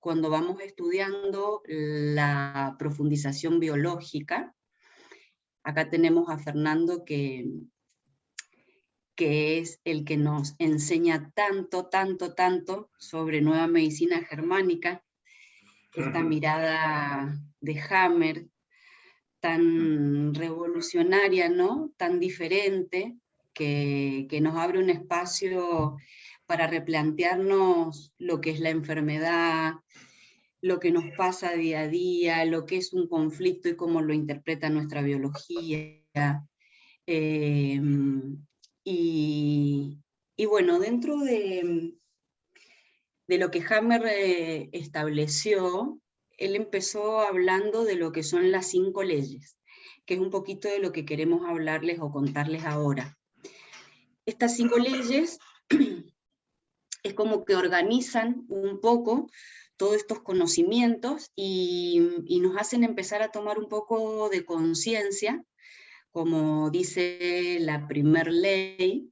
cuando vamos estudiando la profundización biológica. Acá tenemos a Fernando que es el que nos enseña tanto sobre nueva medicina germánica, esta mirada de Hammer, tan revolucionaria, ¿no? Tan diferente, que nos abre un espacio para replantearnos lo que es la enfermedad, lo que nos pasa día a día, lo que es un conflicto y cómo lo interpreta nuestra biología. Y bueno, dentro de lo que Hammer estableció, él empezó hablando de lo que son las 5 leyes, que es un poquito de lo que queremos hablarles o contarles ahora. Estas 5 leyes es como que organizan un poco todos estos conocimientos y nos hacen empezar a tomar un poco de conciencia, como dice la primer ley.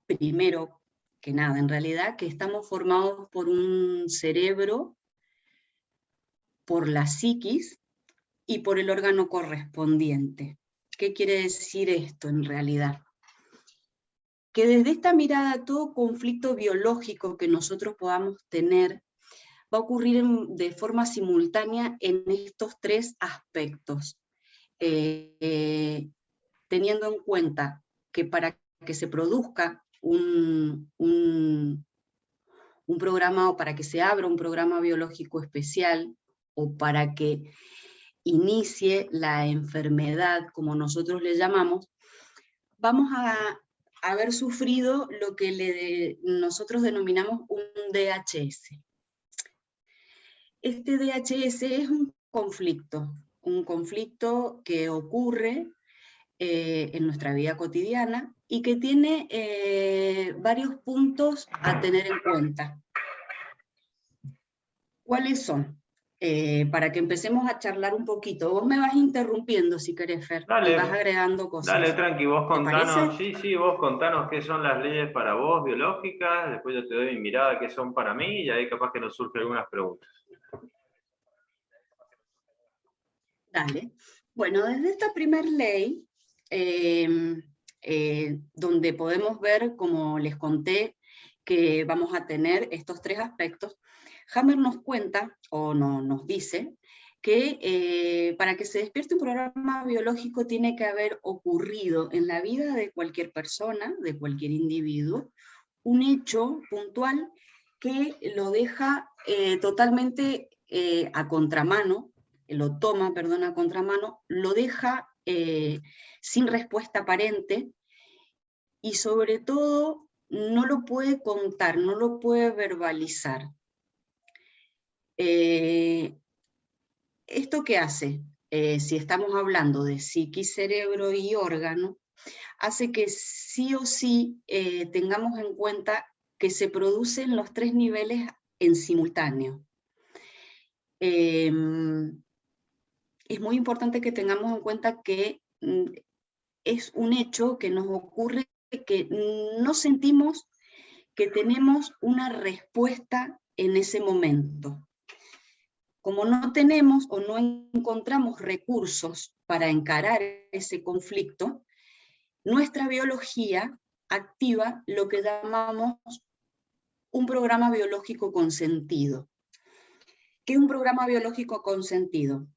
Primero que nada, en realidad, que estamos formados por un cerebro, por la psiquis y por el órgano correspondiente. ¿Qué quiere decir esto en realidad? Que desde esta mirada todo conflicto biológico que nosotros podamos tener va a ocurrir de forma simultánea en estos 3 aspectos. Teniendo en cuenta que para que se produzca un programa, o para que se abra un programa biológico especial, o para que inicie la enfermedad, como nosotros le llamamos, vamos a haber sufrido lo que nosotros denominamos un DHS. Este DHS es un conflicto que ocurre en nuestra vida cotidiana y que tiene varios puntos a tener en cuenta. ¿Cuáles son? Para que empecemos a charlar un poquito. Vos me vas interrumpiendo si querés, Fer, Dale, y vas agregando cosas. Dale, tranqui, vos contanos, ¿Te sí, vos contanos qué son las leyes para vos, biológicas, después yo te doy mi mirada qué son para mí, y ahí capaz que nos surgen algunas preguntas. Dale. Bueno, desde esta primer ley, donde podemos ver, como les conté, que vamos a tener estos 3 aspectos, Hammer nos cuenta, o nos dice, que para que se despierte un programa biológico tiene que haber ocurrido en la vida de cualquier persona, de cualquier individuo, un hecho puntual que lo deja totalmente a contramano, lo toma, perdón, a contramano, lo deja sin respuesta aparente, y sobre todo no lo puede contar, no lo puede verbalizar. ¿Esto qué hace? Si estamos hablando de psiquis, cerebro y órgano, hace que sí o sí tengamos en cuenta que se producen los 3 niveles en simultáneo. Es muy importante que tengamos en cuenta que es un hecho que nos ocurre, que no sentimos que tenemos una respuesta en ese momento. Como no tenemos o no encontramos recursos para encarar ese conflicto, nuestra biología activa lo que llamamos un programa biológico consentido. ¿Qué es un programa biológico consentido?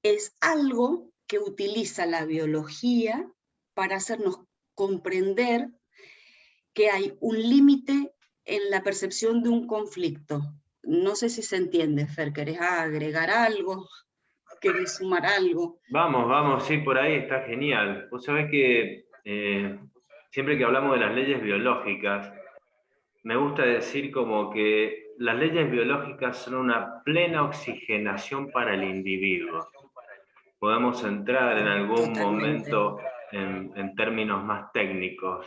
Es algo que utiliza la biología para hacernos comprender que hay un límite en la percepción de un conflicto. No sé si se entiende, Fer, ¿querés agregar algo? ¿Querés sumar algo? Vamos, sí, por ahí está genial. Vos sabés que siempre que hablamos de las leyes biológicas, me gusta decir como que las leyes biológicas son una plena oxigenación para el individuo. Podemos entrar en algún Totalmente. momento en términos más técnicos,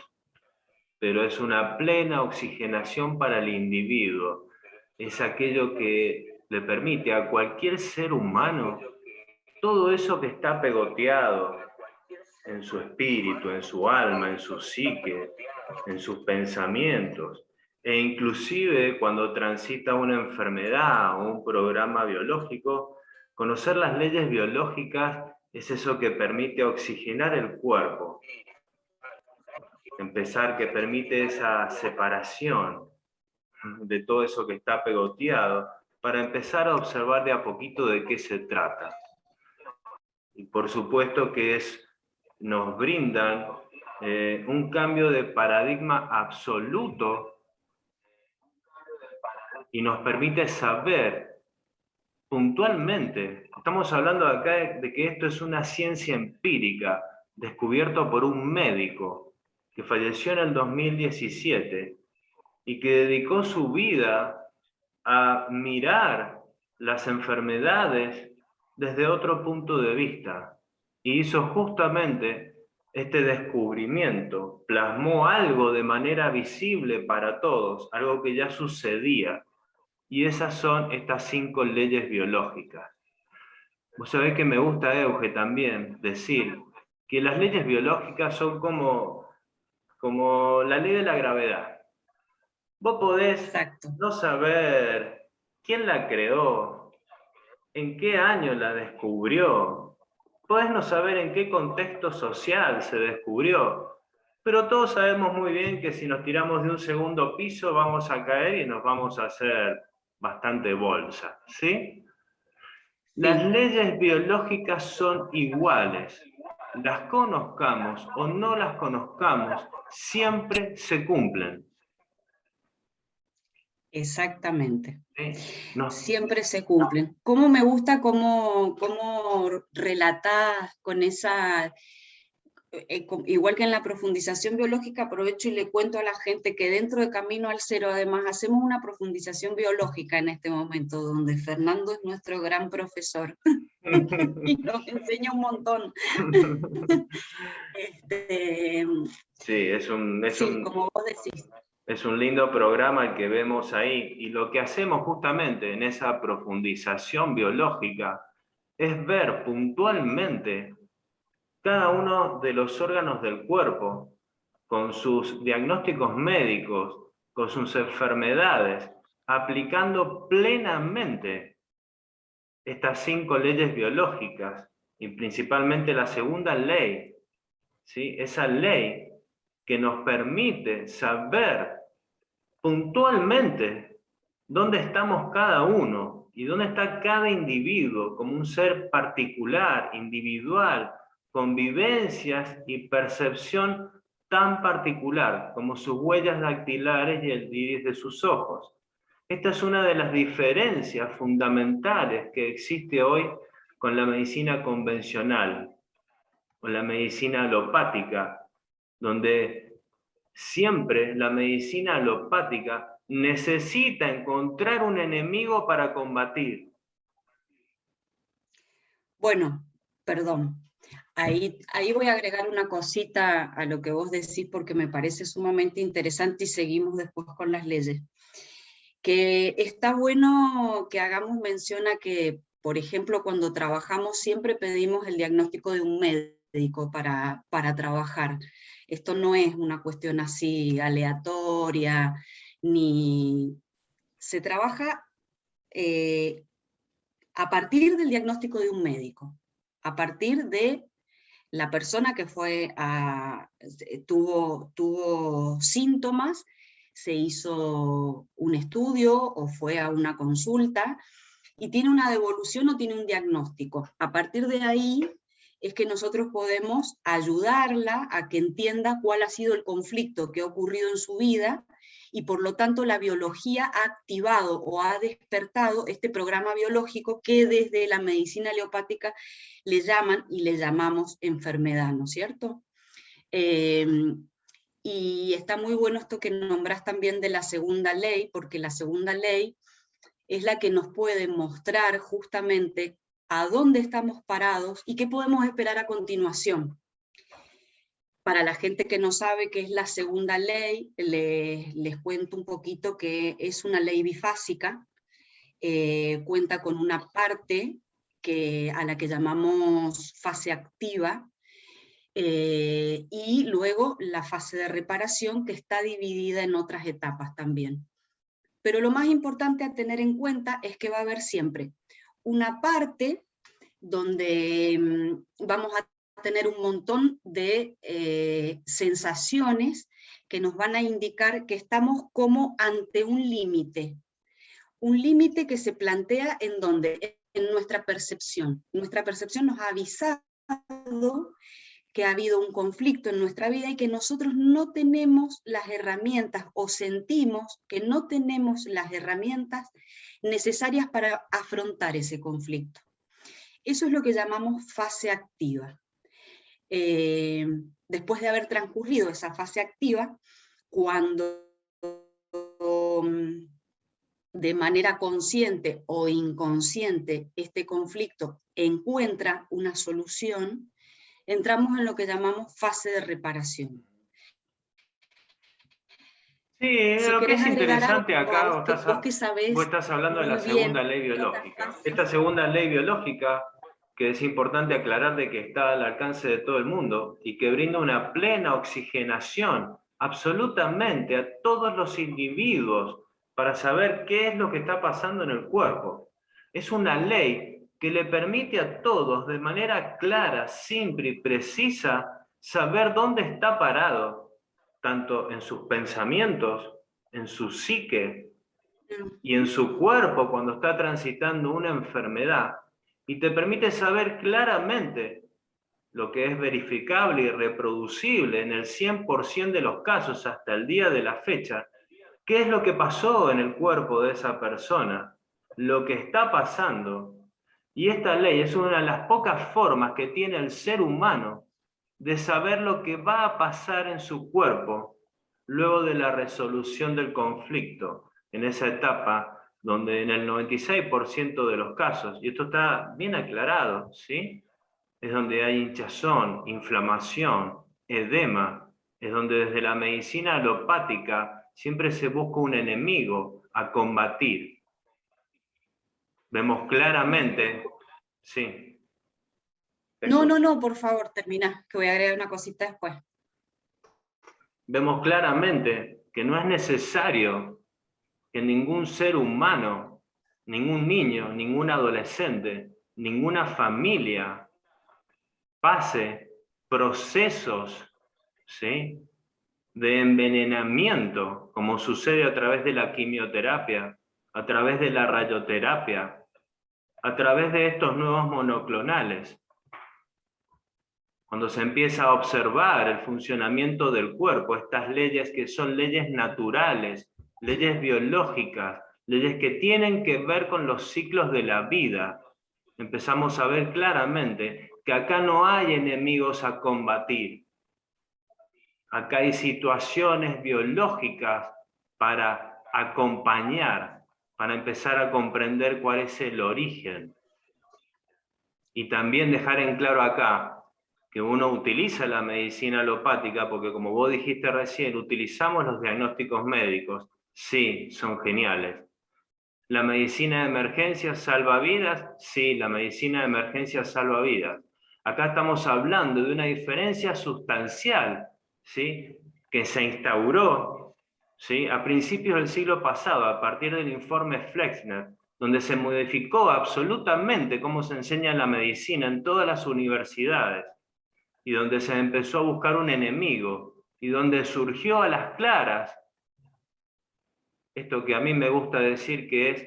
pero es una plena oxigenación para el individuo. Es aquello que le permite a cualquier ser humano todo eso que está pegoteado en su espíritu, en su alma, en su psique, en sus pensamientos, e inclusive cuando transita una enfermedad o un programa biológico, conocer las leyes biológicas es eso que permite oxigenar el cuerpo, que permite esa separación de todo eso que está pegoteado, para empezar a observar de a poquito de qué se trata. Y por supuesto que nos brindan un cambio de paradigma absoluto y nos permite saber puntualmente, estamos hablando acá de que esto es una ciencia empírica, descubierto por un médico que falleció en el 2017 y que dedicó su vida a mirar las enfermedades desde otro punto de vista. Y hizo justamente este descubrimiento, plasmó algo de manera visible para todos, algo que ya sucedía. Y esas son estas 5 leyes biológicas. Vos sabés que me gusta, Euge, también decir que las leyes biológicas son como la ley de la gravedad. Vos podés Exacto. no saber quién la creó, en qué año la descubrió, podés no saber en qué contexto social se descubrió, pero todos sabemos muy bien que si nos tiramos de un segundo piso vamos a caer y nos vamos a hacer bastante bolsa, ¿sí? Las Sí, leyes biológicas son iguales, las conozcamos o no las conozcamos, siempre se cumplen. exactamente. ¿Sí? No. Siempre se cumplen. ¿Cómo me gusta cómo relatás con esa, igual que en la profundización biológica, aprovecho y le cuento a la gente que dentro de Camino al Cero, además, hacemos una profundización biológica en este momento, donde Fernando es nuestro gran profesor y nos enseña un montón. Este, Sí, sí, como vos decís. es un lindo programa el que vemos ahí, y lo que hacemos justamente en esa profundización biológica es ver puntualmente cada uno de los órganos del cuerpo, con sus diagnósticos médicos, con sus enfermedades, aplicando plenamente estas 5 leyes biológicas, y principalmente la segunda ley, ¿sí? Esa ley que nos permite saber puntualmente dónde estamos cada uno y dónde está cada individuo como un ser particular, individual, con vivencias y percepción tan particular como sus huellas dactilares y el iris de sus ojos. Esta es una de las diferencias fundamentales que existe hoy con la medicina convencional o la medicina alopática, donde siempre la medicina alopática necesita encontrar un enemigo para combatir. Bueno, perdón. Ahí voy a agregar una cosita a lo que vos decís porque me parece sumamente interesante y seguimos después con las leyes. Que está bueno que hagamos mención a que, por ejemplo, cuando trabajamos siempre pedimos el diagnóstico de un médico para trabajar. Esto no es una cuestión así aleatoria, ni se trabaja a partir del diagnóstico de un médico, a partir de la persona que tuvo síntomas, se hizo un estudio o fue a una consulta y tiene una devolución o tiene un diagnóstico. A partir de ahí es que nosotros podemos ayudarla a que entienda cuál ha sido el conflicto que ha ocurrido en su vida y por lo tanto la biología ha activado o ha despertado este programa biológico que desde la medicina aleopática le llaman y le llamamos enfermedad, ¿no es cierto? Y está muy bueno esto que nombras también de la segunda ley, porque la segunda ley es la que nos puede mostrar justamente a dónde estamos parados y qué podemos esperar a continuación. Para la gente que no sabe qué es la segunda ley, les cuento un poquito que es una ley bifásica, cuenta con una parte a la que llamamos fase activa, y luego la fase de reparación, que está dividida en otras etapas también. Pero lo más importante a tener en cuenta es que va a haber siempre una parte donde vamos a tener un montón de sensaciones que nos van a indicar que estamos como ante un límite que se plantea en donde, en nuestra percepción. Nuestra percepción nos ha avisado que ha habido un conflicto en nuestra vida y que nosotros no tenemos las herramientas, o sentimos que no tenemos las herramientas necesarias para afrontar ese conflicto. Eso es lo que llamamos fase activa. Después de haber transcurrido esa fase activa, cuando de manera consciente o inconsciente este conflicto encuentra una solución, entramos en lo que llamamos fase de reparación. Sí, Si lo que querés es agregar interesante algo, acá, vos que vos sabés estás hablando de la muy bien segunda ley de otras biológica. fases. Esta segunda ley biológica, que es importante aclarar de que está al alcance de todo el mundo y que brinda una plena oxigenación absolutamente a todos los individuos para saber qué es lo que está pasando en el cuerpo. Es una ley que le permite a todos, de manera clara, simple y precisa, saber dónde está parado, tanto en sus pensamientos, en su psique y en su cuerpo cuando está transitando una enfermedad, y te permite saber claramente lo que es verificable y reproducible en el 100% de los casos hasta el día de la fecha, qué es lo que pasó en el cuerpo de esa persona, lo que está pasando. Y esta ley es una de las pocas formas que tiene el ser humano de saber lo que va a pasar en su cuerpo luego de la resolución del conflicto, en esa etapa donde en el 96% de los casos, y esto está bien aclarado, ¿sí?, es donde hay hinchazón, inflamación, edema, es donde desde la medicina alopática siempre se busca un enemigo a combatir. Vemos claramente, sí. No, por favor, termina, que voy a agregar una cosita después. Vemos claramente que no es necesario que ningún ser humano, ningún niño, ningún adolescente, ninguna familia pase procesos, ¿sí?, de envenenamiento, como sucede a través de la quimioterapia, a través de la radioterapia, a través de estos nuevos monoclonales. Cuando se empieza a observar el funcionamiento del cuerpo, estas leyes que son leyes naturales, leyes biológicas, leyes que tienen que ver con los ciclos de la vida, empezamos a ver claramente que acá no hay enemigos a combatir. Acá hay situaciones biológicas para acompañar, para empezar a comprender cuál es el origen. Y también dejar en claro acá que uno utiliza la medicina alopática, porque como vos dijiste recién, utilizamos los diagnósticos médicos. Sí, son geniales. ¿La medicina de emergencia salva vidas? Sí, la medicina de emergencia salva vidas. Acá estamos hablando de una diferencia sustancial, ¿sí?, que se instauró, ¿sí?, a principios del siglo pasado, a partir del informe Flexner, donde se modificó absolutamente cómo se enseña la medicina en todas las universidades, y donde se empezó a buscar un enemigo, y donde surgió a las claras esto que a mí me gusta decir que es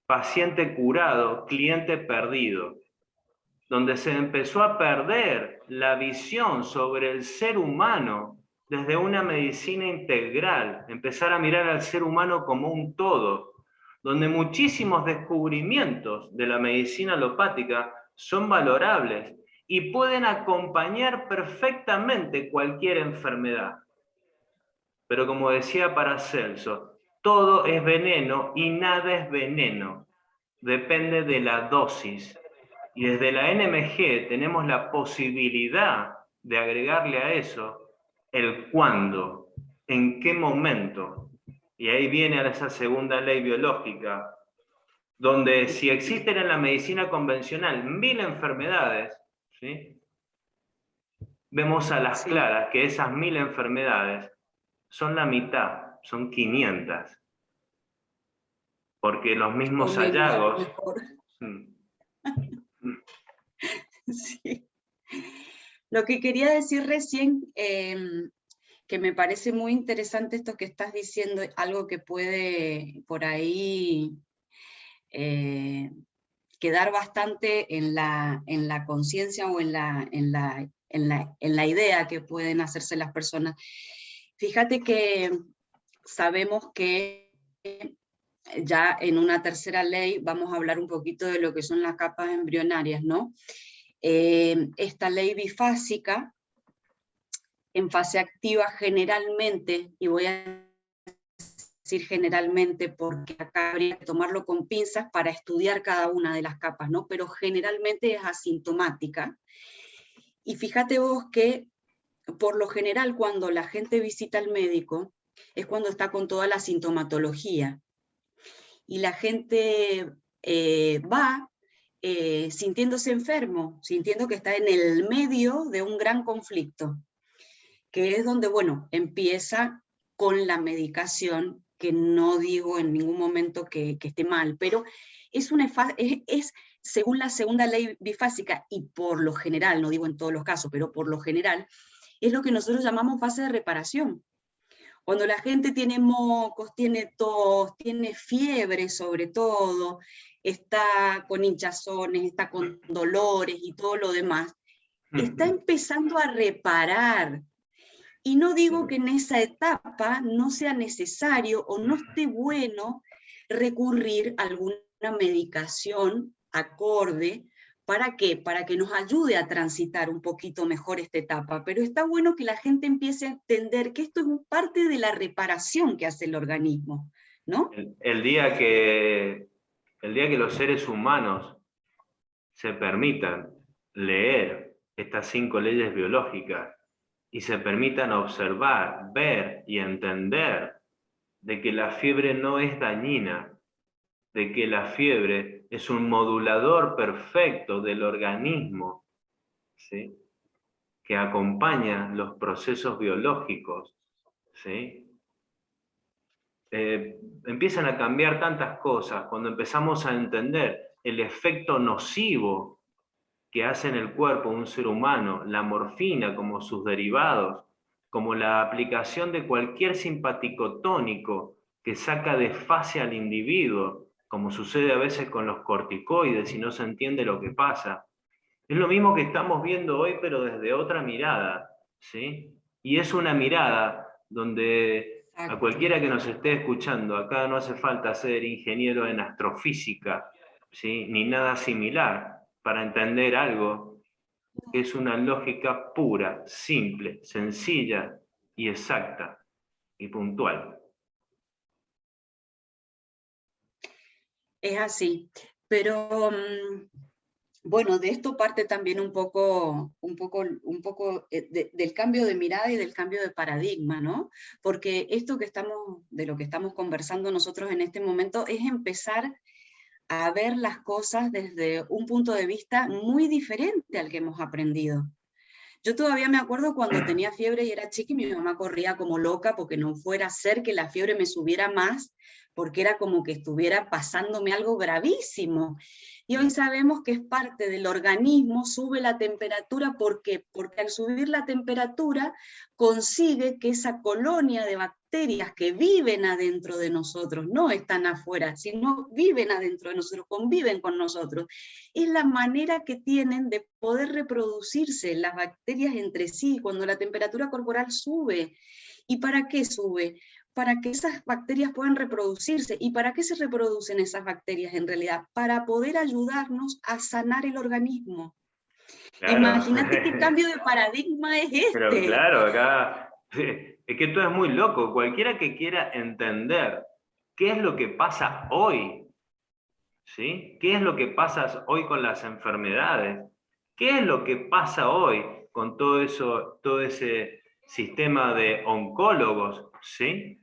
paciente curado, cliente perdido, donde se empezó a perder la visión sobre el ser humano desde una medicina integral, empezar a mirar al ser humano como un todo, donde muchísimos descubrimientos de la medicina alopática son valorables y pueden acompañar perfectamente cualquier enfermedad. Pero como decía Paracelso, todo es veneno y nada es veneno. Depende de la dosis. Y desde la NMG tenemos la posibilidad de agregarle a eso el cuándo, en qué momento. Y ahí viene esa segunda ley biológica, donde si existen en la medicina convencional 1000 enfermedades, ¿sí?, vemos a las Sí. claras que esas 1000 enfermedades son la mitad, son 500. Porque los O mismos menos, a lo hallazgos... mejor. Mm, Sí. Lo que quería decir recién, que me parece muy interesante esto que estás diciendo, algo que puede por ahí quedar bastante en la conciencia o en la idea que pueden hacerse las personas. Fíjate que sabemos que ya en una tercera ley vamos a hablar un poquito de lo que son las capas embrionarias, ¿no? Esta ley bifásica, en fase activa generalmente, y voy a decir generalmente porque acá habría que tomarlo con pinzas para estudiar cada una de las capas, ¿no? Pero generalmente es asintomática. Y fíjate vos que por lo general cuando la gente visita al médico es cuando está con toda la sintomatología. Y la gente va sintiéndose enfermo, sintiendo que está en el medio de un gran conflicto, que es donde, bueno, empieza con la medicación, que no digo en ningún momento que esté mal, pero es según la segunda ley bifásica, y por lo general, no digo en todos los casos, pero por lo general, es lo que nosotros llamamos fase de reparación. Cuando la gente tiene mocos, tiene tos, tiene fiebre sobre todo, está con hinchazones, está con dolores y todo lo demás, está empezando a reparar. Y no digo que en esa etapa no sea necesario o no esté bueno recurrir a alguna medicación acorde. ¿Para qué? Para que nos ayude a transitar un poquito mejor esta etapa. Pero está bueno que la gente empiece a entender que esto es parte de la reparación que hace el organismo, ¿no? el día que los seres humanos se permitan leer estas 5 leyes biológicas y se permitan observar, ver y entender de que la fiebre no es dañina, de que la fiebre es un modulador perfecto del organismo, ¿sí?, que acompaña los procesos biológicos, ¿sí? Empiezan a cambiar tantas cosas cuando empezamos a entender el efecto nocivo que hace en el cuerpo de un ser humano, la morfina como sus derivados, como la aplicación de cualquier simpaticotónico que saca de fase al individuo, como sucede a veces con los corticoides y no se entiende lo que pasa. Es lo mismo que estamos viendo hoy, pero desde otra mirada, ¿sí? Y es una mirada donde a Exacto. cualquiera que nos esté escuchando, acá no hace falta ser ingeniero en astrofísica, ¿sí?, ni nada similar, para entender algo que es una lógica pura, simple, sencilla y exacta y puntual. Es así. Pero bueno, de esto parte también del cambio de mirada y del cambio de paradigma, ¿no? Porque de lo que estamos conversando nosotros en este momento es empezar a ver las cosas desde un punto de vista muy diferente al que hemos aprendido. Yo todavía me acuerdo cuando tenía fiebre y era chica y mi mamá corría como loca porque no fuera a ser que la fiebre me subiera más, porque era como que estuviera pasándome algo gravísimo. Y hoy sabemos que es parte del organismo, sube la temperatura, ¿por qué? Porque al subir la temperatura consigue que esa colonia de bacterias que viven adentro de nosotros, no están afuera, sino viven adentro de nosotros, conviven con nosotros, es la manera que tienen de poder reproducirse las bacterias entre sí cuando la temperatura corporal sube. ¿Y para qué sube? Para que esas bacterias puedan reproducirse. ¿Y para qué se reproducen esas bacterias en realidad? Para poder ayudarnos a sanar el organismo. Claro. Imagínate qué cambio de paradigma es Pero este. claro, acá es que todo es muy loco. Cualquiera que quiera entender qué es lo que pasa hoy, ¿sí? ¿Qué es lo que pasa hoy con las enfermedades? ¿Qué es lo que pasa hoy con todo eso, todo ese sistema de oncólogos, ¿sí?,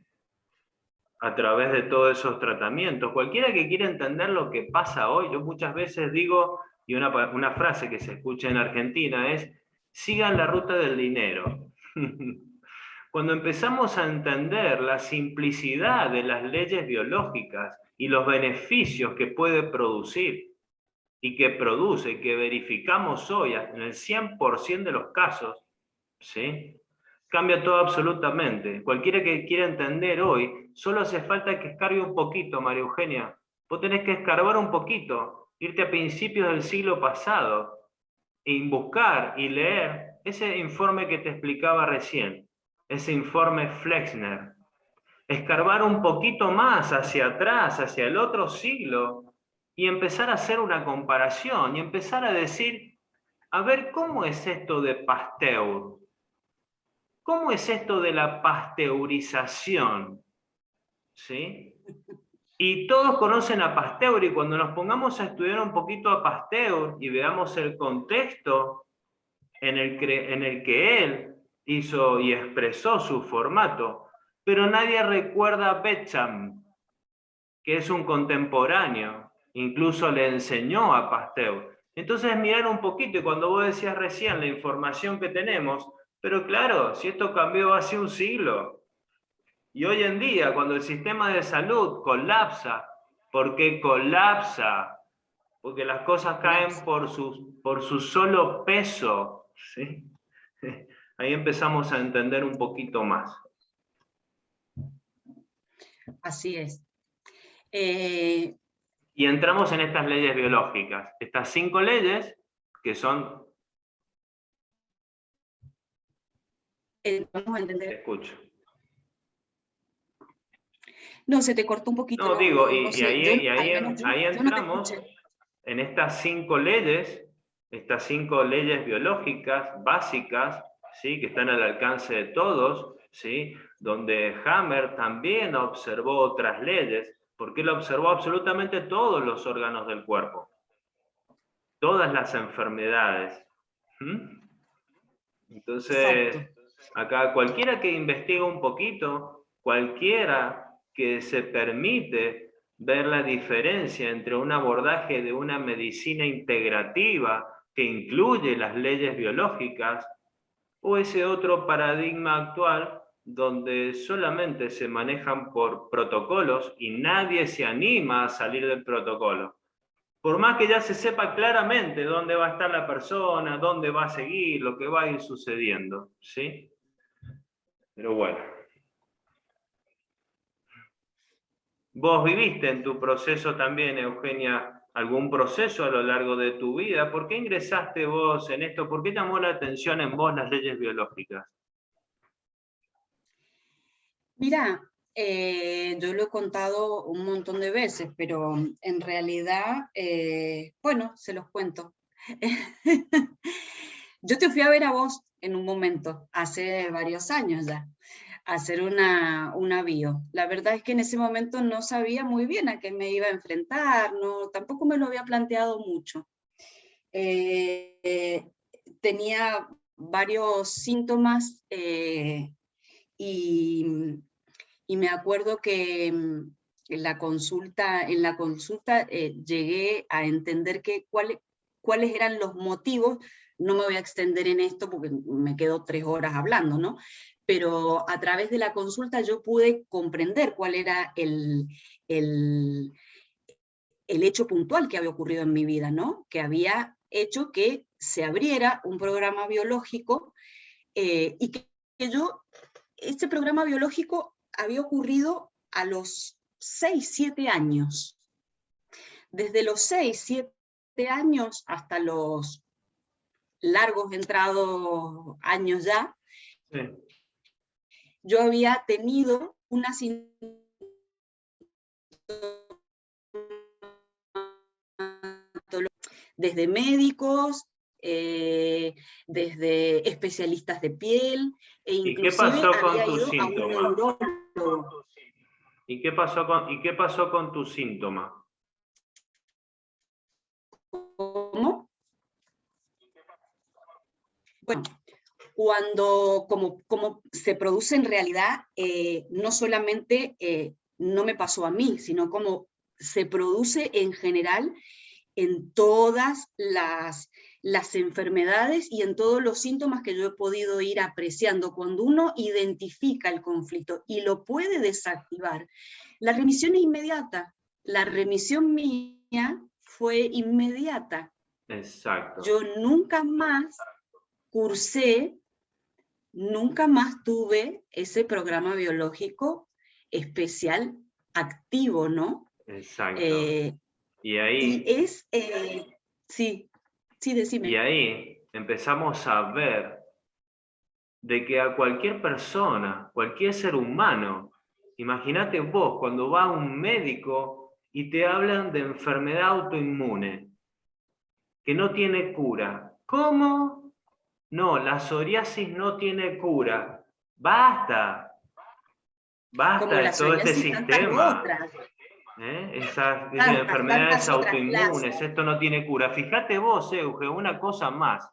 a través de todos esos tratamientos? Cualquiera que quiera entender lo que pasa hoy, yo muchas veces digo, y una frase que se escucha en Argentina es: sigan la ruta del dinero. Cuando empezamos a entender la simplicidad de las leyes biológicas y los beneficios que puede producir y que produce y que verificamos hoy en el 100% de los casos, ¿sí? Cambia todo absolutamente. Cualquiera que quiera entender hoy, solo hace falta que escarbe un poquito, María Eugenia. Vos tenés que escarbar un poquito, irte a principios del siglo pasado y buscar y leer ese informe que te explicaba recién, ese informe Flexner. Escarbar un poquito más hacia atrás, hacia el otro siglo, y empezar a hacer una comparación, y empezar a decir, a ver, ¿cómo es esto de Pasteur? ¿Cómo es esto de la pasteurización? ¿Sí? Y todos conocen a Pasteur, y cuando nos pongamos a estudiar un poquito a Pasteur y veamos el contexto en el que él hizo y expresó su formato, pero nadie recuerda a Béchamp, que es un contemporáneo, incluso le enseñó a Pasteur. Entonces mirar un poquito, y cuando vos decías recién la información que tenemos, pero claro, si esto cambió hace un siglo, y hoy en día cuando el sistema de salud colapsa, ¿por qué colapsa? Porque las cosas caen por su solo peso, ¿sí? Ahí empezamos a entender un poquito más. Así es. Y entramos en estas leyes biológicas, estas 5 leyes que son... Vamos a entender. Te escucho. No, se te cortó un poquito. No, digo, no sé, ahí entramos en estas 5 leyes, estas 5 leyes biológicas básicas, ¿sí? Que están al alcance de todos, ¿sí? Donde Hammer también observó otras leyes, porque él observó absolutamente todos los órganos del cuerpo, todas las enfermedades. Entonces, exacto. acá cualquiera que investiga un poquito, cualquiera que se permite ver la diferencia entre un abordaje de una medicina integrativa que incluye las leyes biológicas o ese otro paradigma actual donde solamente se manejan por protocolos y nadie se anima a salir del protocolo. Por más que ya se sepa claramente dónde va a estar la persona, dónde va a seguir, lo que va a ir sucediendo, ¿sí? Pero bueno. Vos viviste en tu proceso también, Eugenia, algún proceso a lo largo de tu vida. ¿Por qué ingresaste vos en esto? ¿Por qué llamó la atención en vos las leyes biológicas? Mira, yo lo he contado un montón de veces, pero en realidad, bueno, se los cuento. Yo te fui a ver a vos en un momento, hace varios años ya, a hacer una bio. La verdad es que en ese momento no sabía muy bien a qué me iba a enfrentar, no, tampoco me lo había planteado mucho. Tenía varios síntomas y me acuerdo que en la consulta llegué a entender cuáles eran los motivos. No me voy a extender en esto porque me quedo 3 horas hablando, ¿no? Pero a través de la consulta yo pude comprender cuál era el hecho puntual que había ocurrido en mi vida, ¿no? Que había hecho que se abriera un programa biológico y que este programa biológico había ocurrido a los 6, 7 años. Desde los 6, 7 años hasta los largos entrados años ya, sí, yo había tenido una desde médicos, desde especialistas de piel, e inclusive había ido a un neurólogo. ¿Y qué pasó con tu síntoma? ¿Cómo? Bueno, como se produce en realidad, no solamente no me pasó a mí, sino como se produce en general en todas las las enfermedades y en todos los síntomas que yo he podido ir apreciando. Cuando uno identifica el conflicto y lo puede desactivar, la remisión es inmediata. La remisión mía fue inmediata. Exacto. Yo nunca más cursé, nunca más tuve ese programa biológico especial activo, ¿no? Exacto. Y es, sí, decime. Y ahí empezamos a ver de que a cualquier persona, cualquier ser humano, imagínate vos cuando va a un médico y te hablan de enfermedad autoinmune, que no tiene cura. ¿Cómo? No, la psoriasis no tiene cura. ¡Basta! Como Basta de la todo este psoriasis y tantas sistema. otras. Esas enfermedades Tantas otras autoinmunes, clases. esto no tiene cura. Fíjate vos, Euge, una cosa más,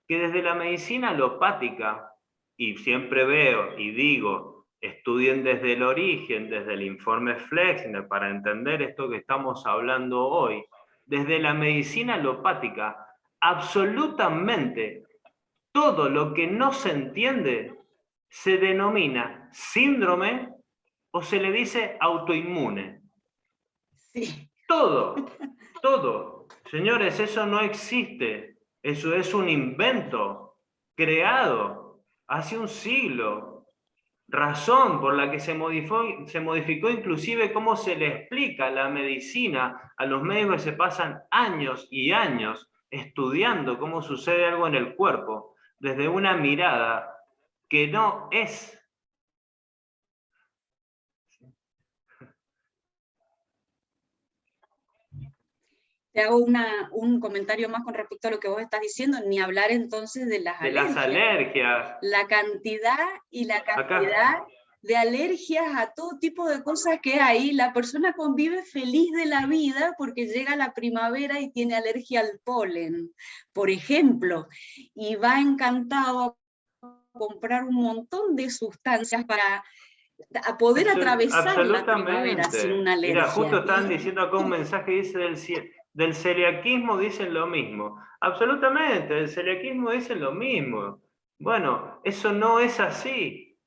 que desde la medicina alopática, y siempre veo y digo, estudien desde el origen, desde el informe Flexner, para entender esto que estamos hablando hoy, desde la medicina alopática, absolutamente todo lo que no se entiende se denomina síndrome o se le dice autoinmune. Sí. Todo, todo. Señores, eso no existe. Eso es un invento creado hace un siglo. Razón por la que se modificó inclusive cómo se le explica la medicina a los médicos que se pasan años y años estudiando cómo sucede algo en el cuerpo desde una mirada que no es. Te hago un comentario más con respecto a lo que vos estás diciendo, ni hablar entonces de las De las alergias. La cantidad Acá. de alergias a todo tipo de cosas que hay. La persona convive feliz de la vida porque llega la primavera y tiene alergia al polen, por ejemplo, y va encantado a comprar un montón de sustancias para a poder atravesar la primavera sin una alergia. Mira, justo están diciendo acá un mensaje, dice del celiaquismo, dicen lo mismo. Absolutamente, del celiaquismo dicen lo mismo. Bueno, eso no es así.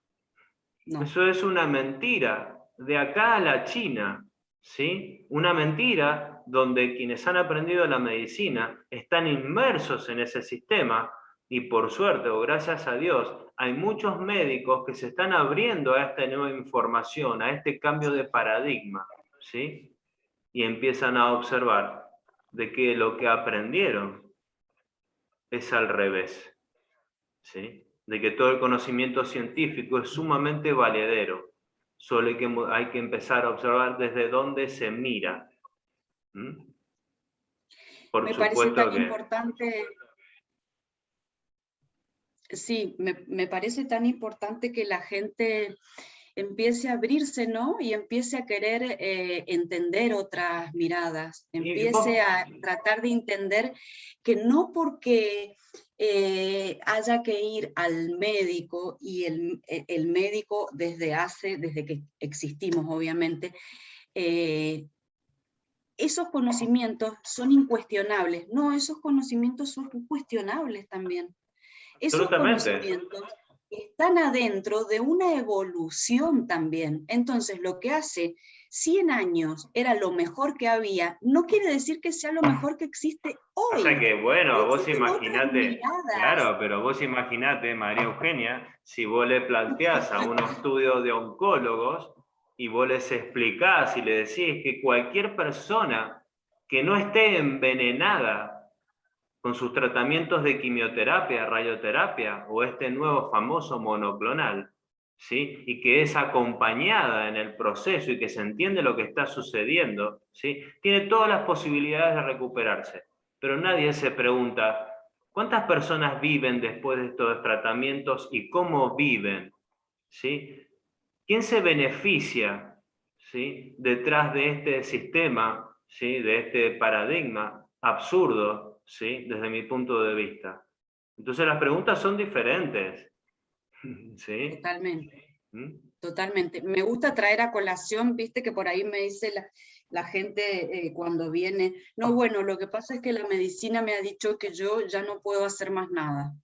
No. Eso es una mentira, de acá a la China, ¿sí? Una mentira donde quienes han aprendido la medicina están inmersos en ese sistema y por suerte o gracias a Dios hay muchos médicos que se están abriendo a esta nueva información, a este cambio de paradigma, ¿sí? Y empiezan a observar de que lo que aprendieron es al revés, ¿sí? De que todo el conocimiento científico es sumamente valedero, solo hay que empezar a observar desde dónde se mira. Por me supuesto parece tan que... importante. Sí, me parece tan importante que la gente empiece a abrirse, ¿no? Y empiece a querer entender otras miradas, empiece a tratar de entender que no porque haya que ir al médico, y el médico desde que existimos, obviamente, esos conocimientos son incuestionables. No, esos conocimientos son cuestionables también. Esos conocimientos están adentro de una evolución también. Entonces, lo que hace 100 años era lo mejor que había, no quiere decir que sea lo mejor que existe hoy. O sea que, bueno, vos imaginate, claro, pero vos imaginate, María Eugenia, si vos le planteás a un estudio de oncólogos y vos les explicás y le decís que cualquier persona que no esté envenenada con sus tratamientos de quimioterapia, radioterapia o este nuevo famoso monoclonal, ¿sí? Y que es acompañada en el proceso y que se entiende lo que está sucediendo, ¿sí? Tiene todas las posibilidades de recuperarse. Pero nadie se pregunta, ¿cuántas personas viven después de estos tratamientos y cómo viven? ¿Sí? ¿Quién se beneficia, ¿sí? detrás de este sistema, ¿sí? de este paradigma absurdo, ¿sí? desde mi punto de vista? Entonces las preguntas son diferentes. ¿Sí? Totalmente. Totalmente. Me gusta traer a colación, viste que por ahí me dice La gente cuando viene, no, bueno, lo que pasa es que la medicina me ha dicho que yo ya no puedo hacer más nada.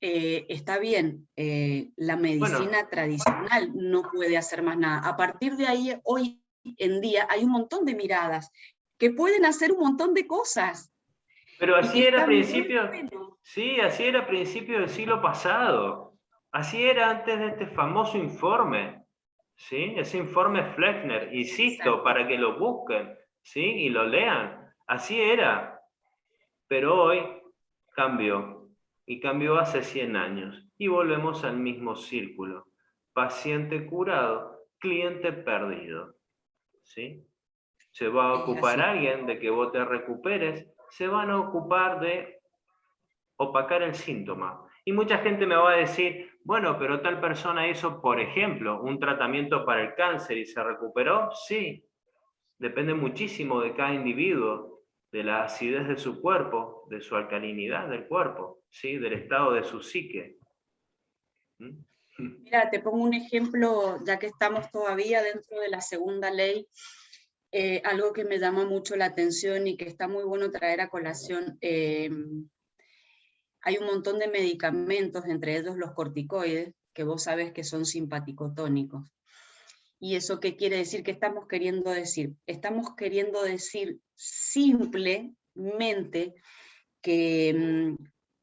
Está bien, la Bueno, medicina tradicional no puede hacer más nada. A partir de ahí, hoy en día, hay un montón de miradas que pueden hacer un montón de cosas pero y que así era a están muy principios, bueno. sí, así era a principios del siglo pasado. Así era antes de este famoso informe, ¿sí? Ese informe Flexner, insisto, Exacto. para que lo busquen, ¿sí? Y lo lean. Así era. Pero hoy cambió, y cambió hace 100 años, y volvemos al mismo círculo. Paciente curado, cliente perdido, ¿sí? Se va a Es ocupar así. alguien de que vos te recuperes, se van a ocupar de opacar el síntoma. Y mucha gente me va a decir, bueno, pero tal persona hizo, por ejemplo, un tratamiento para el cáncer y se recuperó. Sí, depende muchísimo de cada individuo, de la acidez de su cuerpo, de su alcalinidad del cuerpo, ¿sí? Del estado de su psique. ¿Mm? Mira, te pongo un ejemplo, ya que estamos todavía dentro de la segunda ley, algo que me llama mucho la atención y que está muy bueno traer a colación. Hay un montón de medicamentos, entre ellos los corticoides, que vos sabés que son simpaticotónicos. ¿Y eso qué quiere decir? ¿Qué estamos queriendo decir? Estamos queriendo decir simplemente que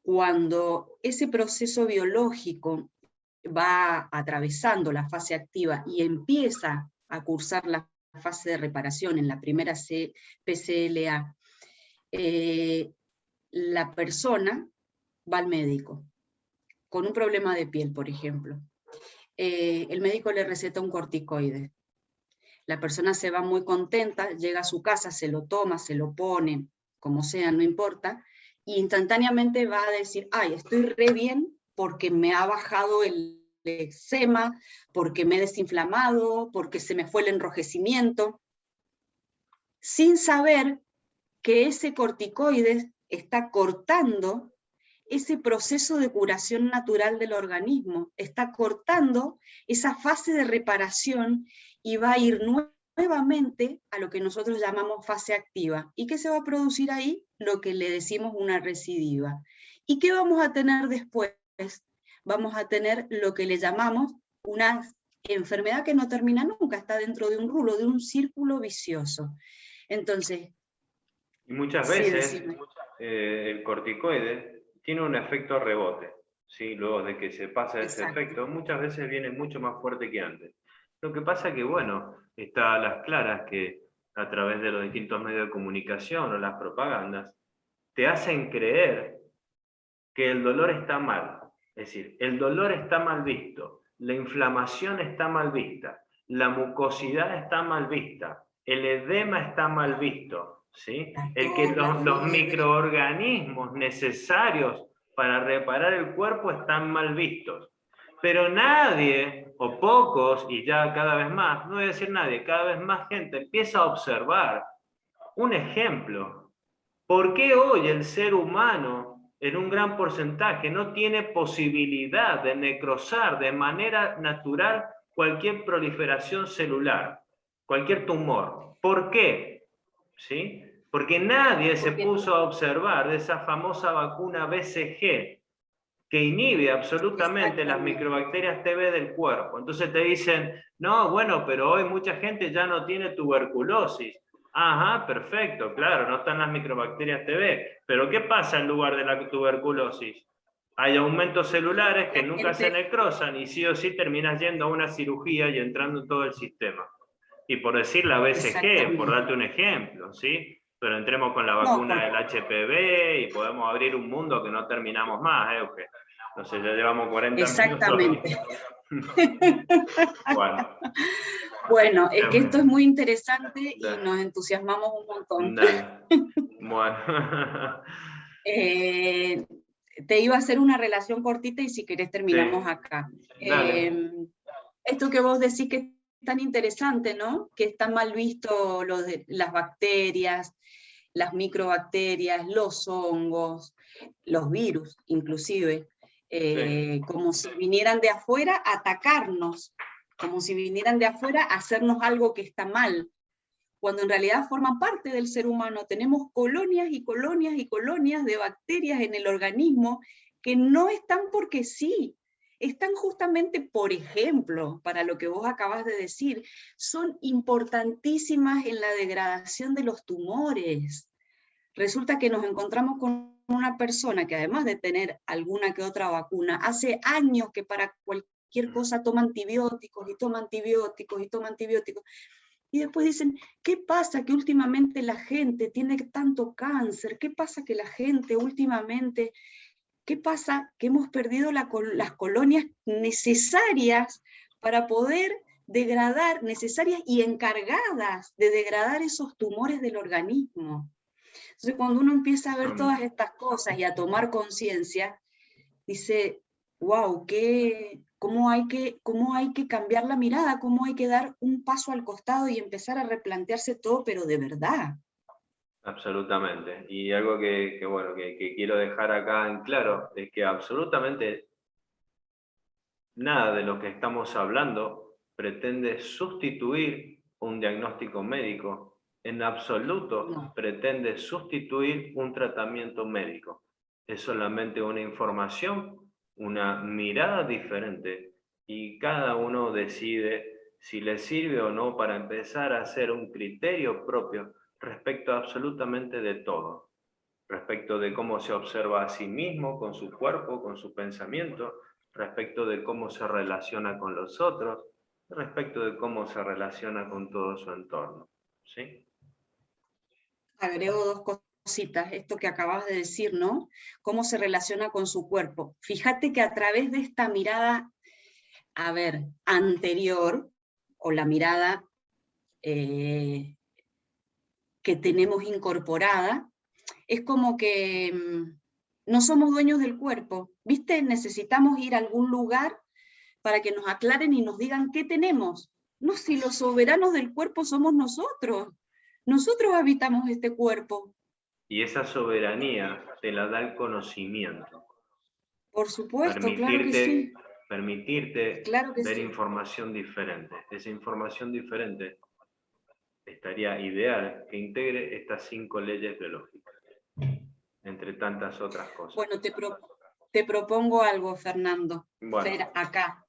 cuando ese proceso biológico va atravesando la fase activa y empieza a cursar la fase de reparación en la primera PCLA, la persona va al médico con un problema de piel, por ejemplo. El médico le receta un corticoide. La persona se va muy contenta, llega a su casa, se lo toma, se lo pone, como sea, no importa, y instantáneamente va a decir, ay, estoy re bien porque me ha bajado el eczema, porque me he desinflamado, porque se me fue el enrojecimiento, sin saber que ese corticoide está cortando ese proceso de curación natural del organismo, está cortando esa fase de reparación y va a ir nuevamente a lo que nosotros llamamos fase activa. ¿Y qué se va a producir ahí? Lo que le decimos una recidiva. ¿Y qué vamos a tener después? Vamos a tener lo que le llamamos una enfermedad que no termina nunca, está dentro de un rulo, de un círculo vicioso. Entonces, Y muchas sí, veces decime. el corticoide tiene un efecto rebote, ¿sí? Luego de que se pasa ese Exacto. efecto, muchas veces viene mucho más fuerte que antes. Lo que pasa que, bueno, está a las claras que a través de los distintos medios de comunicación o las propagandas, te hacen creer que el dolor está mal. Es decir, el dolor está mal visto, la inflamación está mal vista, la mucosidad está mal vista, el edema está mal visto, ¿sí? La El que tos, la los fiebre. microorganismos necesarios para reparar el cuerpo están mal vistos. Pero nadie, o pocos, y ya cada vez más, no voy a decir nadie, cada vez más gente empieza a observar un ejemplo. ¿Por qué hoy el ser humano, en un gran porcentaje, no tiene posibilidad de necrosar de manera natural cualquier proliferación celular, cualquier tumor? ¿Por qué? ¿Sí? Porque nadie se Porque puso a observar de esa famosa vacuna BCG que inhibe absolutamente las exactamente. microbacterias TB del cuerpo. Entonces te dicen, no, bueno, pero hoy mucha gente ya no tiene tuberculosis. Ajá, perfecto, claro, no están las microbacterias TB. Pero ¿qué pasa en lugar de la tuberculosis? Hay aumentos celulares que La nunca se gente, necrosan y sí o sí terminas yendo a una cirugía y entrando en todo el sistema. Y por decir la BCG, por exactamente. darte un ejemplo, ¿sí? Pero entremos con la No, vacuna del HPV y podemos abrir un mundo que no terminamos más, Euge. No sé, ya llevamos 40 minutos. exactamente. Bueno, Bueno, es que esto es em, muy interesante y da- nos entusiasmamos un montón. dale. Bueno, Eh, Te iba a hacer una relación cortita y si querés terminamos sí, acá. dale. Esto que vos decís que es tan interesante, ¿no? Que está mal visto lo de las bacterias, las microbacterias, los hongos, los virus inclusive, Sí. como si vinieran de afuera a atacarnos, como si vinieran de afuera a hacernos algo que está mal, cuando en realidad forman parte del ser humano. Tenemos colonias y colonias y colonias de bacterias en el organismo que no están porque sí, están justamente, por ejemplo, para lo que vos acabas de decir, son importantísimas en la degradación de los tumores. Resulta que nos encontramos con una persona que, además de tener alguna que otra vacuna, hace años que para cualquier cosa toma antibióticos y toma antibióticos y toma antibióticos. Y después dicen, ¿qué pasa que últimamente la gente tiene tanto cáncer? ¿Qué pasa que la gente últimamente... ¿Qué pasa? Que hemos perdido las colonias necesarias para poder degradar, necesarias y encargadas de degradar esos tumores del organismo. Entonces, cuando uno empieza a ver todas estas cosas y a tomar conciencia, dice, wow, cómo hay que cambiar la mirada, cómo hay que dar un paso al costado y empezar a replantearse todo, pero de verdad. Absolutamente. Y algo que quiero dejar acá en claro es que absolutamente nada de lo que estamos hablando pretende sustituir un diagnóstico médico. En absoluto No. pretende sustituir un tratamiento médico. Es solamente una información, una mirada diferente, y cada uno decide si le sirve o no para empezar a hacer un criterio propio respecto absolutamente de todo, respecto de cómo se observa a sí mismo, con su cuerpo, con su pensamiento, respecto de cómo se relaciona con los otros, respecto de cómo se relaciona con todo su entorno. ¿Sí? Agrego dos cositas, esto que acabas de decir, ¿no? Cómo se relaciona con su cuerpo. Fíjate que a través de esta mirada, a ver, anterior, o la mirada que tenemos incorporada, es como que no somos dueños del cuerpo, ¿viste? Necesitamos ir a algún lugar para que nos aclaren y nos digan qué tenemos. No, si los soberanos del cuerpo somos nosotros. Nosotros habitamos este cuerpo. Y esa soberanía te la da el conocimiento. Por supuesto, claro que sí. Permitirte Claro que ver sí. información diferente. Esa información diferente estaría ideal que integre estas 5 leyes biológicas, entre tantas otras cosas. Bueno, te propongo algo, Fernando. Bueno. Fer, acá,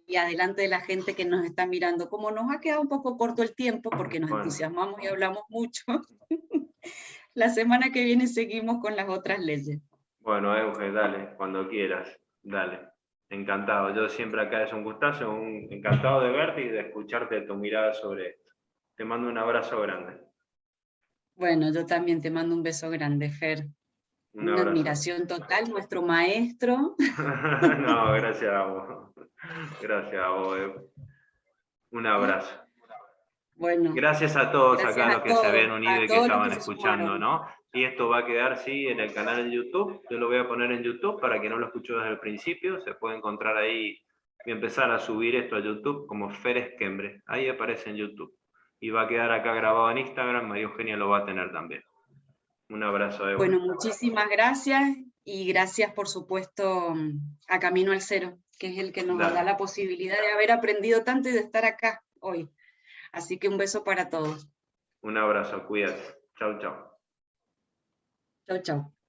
y adelante de la gente que nos está mirando. Como nos ha quedado un poco corto el tiempo, porque nos entusiasmamos y hablamos mucho, la semana que viene seguimos con las otras leyes. Bueno, Euge, dale, cuando quieras, dale. Encantado, yo siempre acá es un gustazo, encantado de verte y de escucharte tu mirada sobre esto. Te mando un abrazo grande. Bueno, yo también te mando un beso grande, Fer. Un Una abrazo. admiración total, nuestro maestro. No, gracias a vos. Gracias a vos, Euge. Un abrazo. Bueno, gracias a todos acá, los que se habían unido a y que todos los estaban que se escuchando, sumaron. ¿no? Y esto va a quedar, sí, en el canal en YouTube. Yo lo voy a poner en YouTube para que no lo escuchó desde el principio. Se puede encontrar ahí y empezar a subir esto a YouTube como Fer Esquembre. Ahí aparece en YouTube. Y va a quedar acá grabado en Instagram. María Eugenia lo va a tener también. Un abrazo, Evo. Bueno, muchísimas gracias y gracias, por supuesto, a Camino al Cero, que es el que nos da la posibilidad de haber aprendido tanto y de estar acá hoy. Así que un beso para todos. Un abrazo, cuídate. Chau, chau. Chau, chau.